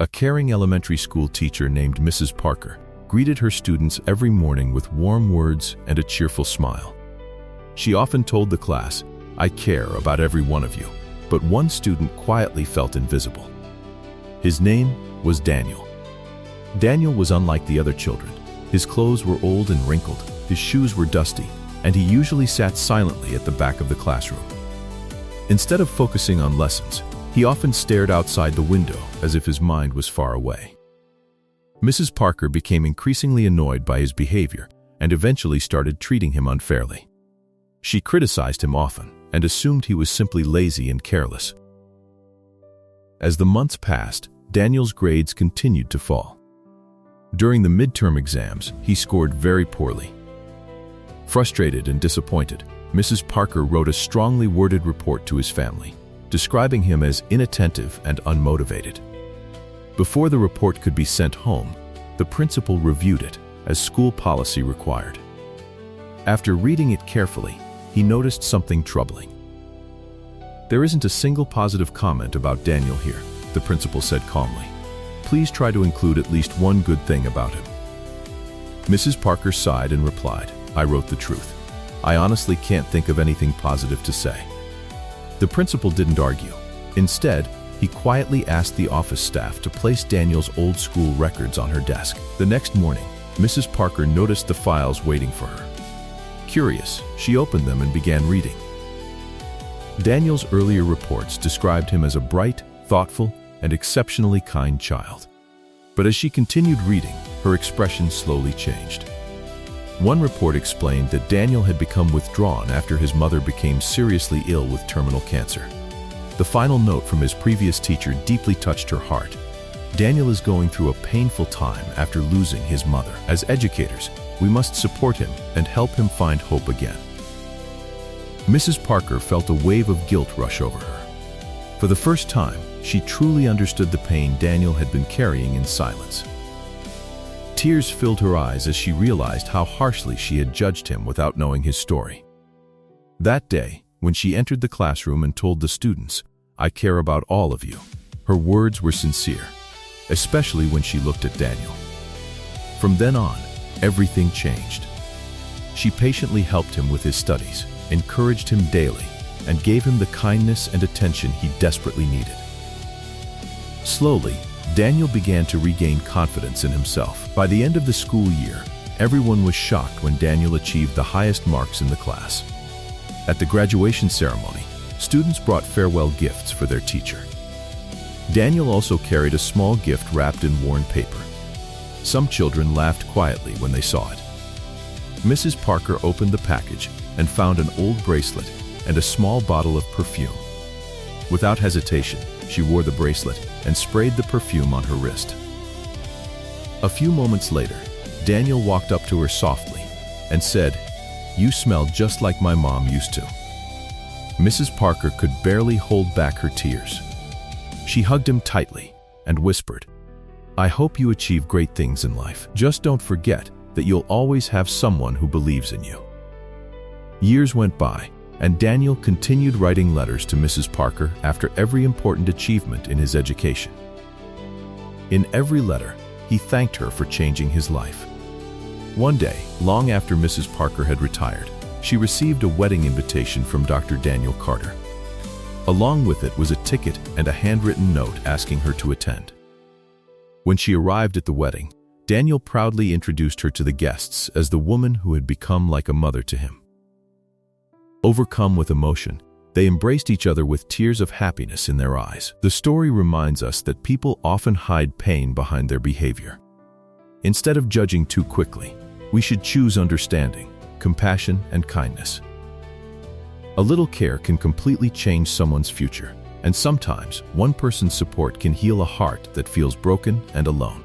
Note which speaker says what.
Speaker 1: A caring elementary school teacher named Mrs. Parker greeted her students every morning with warm words and a cheerful smile. She often told the class, "I care about every one of you," but one student quietly felt invisible. His name was Daniel. Daniel was unlike the other children. His clothes were old and wrinkled, his shoes were dusty, and he usually sat silently at the back of the classroom. Instead of focusing on lessons, he often stared outside the window as if his mind was far away. Mrs. Parker became increasingly annoyed by his behavior and eventually started treating him unfairly. She criticized him often and assumed he was simply lazy and careless. As the months passed, Daniel's grades continued to fall. During the midterm exams, he scored very poorly. Frustrated and disappointed, Mrs. Parker wrote a strongly worded report to his family, describing him as inattentive and unmotivated. Before the report could be sent home, the principal reviewed it, as school policy required. After reading it carefully, he noticed something troubling. "There isn't a single positive comment about Daniel here," the principal said calmly. "Please try to include at least one good thing about him." Mrs. Parker sighed and replied, "I wrote the truth. I honestly can't think of anything positive to say." The principal didn't argue. Instead, he quietly asked the office staff to place Daniel's old school records on her desk. The next morning, Mrs. Parker noticed the files waiting for her. Curious, she opened them and began reading. Daniel's earlier reports described him as a bright, thoughtful, and exceptionally kind child. But as she continued reading, her expression slowly changed. One report explained that Daniel had become withdrawn after his mother became seriously ill with terminal cancer. The final note from his previous teacher deeply touched her heart. "Daniel is going through a painful time after losing his mother. As educators, we must support him and help him find hope again." Mrs. Parker felt a wave of guilt rush over her. For the first time, she truly understood the pain Daniel had been carrying in silence. Tears filled her eyes as she realized how harshly she had judged him without knowing his story. That day, when she entered the classroom and told the students, "I care about all of you," her words were sincere, especially when she looked at Daniel. From then on, everything changed. She patiently helped him with his studies, encouraged him daily, and gave him the kindness and attention he desperately needed. Slowly, Daniel began to regain confidence in himself. By the end of the school year, everyone was shocked when Daniel achieved the highest marks in the class. At the graduation ceremony, students brought farewell gifts for their teacher. Daniel also carried a small gift wrapped in worn paper. Some children laughed quietly when they saw it. Mrs. Parker opened the package and found an old bracelet and a small bottle of perfume. Without hesitation, she wore the bracelet and sprayed the perfume on her wrist. A few moments later, Daniel walked up to her softly and said, "You smell just like my mom used to." Mrs. Parker could barely hold back her tears. She hugged him tightly and whispered, "I hope you achieve great things in life. Just don't forget that you'll always have someone who believes in you." Years went by, and Daniel continued writing letters to Mrs. Parker after every important achievement in his education. In every letter, he thanked her for changing his life. One day, long after Mrs. Parker had retired, she received a wedding invitation from Dr. Daniel Carter. Along with it was a ticket and a handwritten note asking her to attend. When she arrived at the wedding, Daniel proudly introduced her to the guests as the woman who had become like a mother to him. Overcome with emotion, they embraced each other with tears of happiness in their eyes. The story reminds us that people often hide pain behind their behavior. Instead of judging too quickly, we should choose understanding, compassion, and kindness. A little care can completely change someone's future, and sometimes one person's support can heal a heart that feels broken and alone.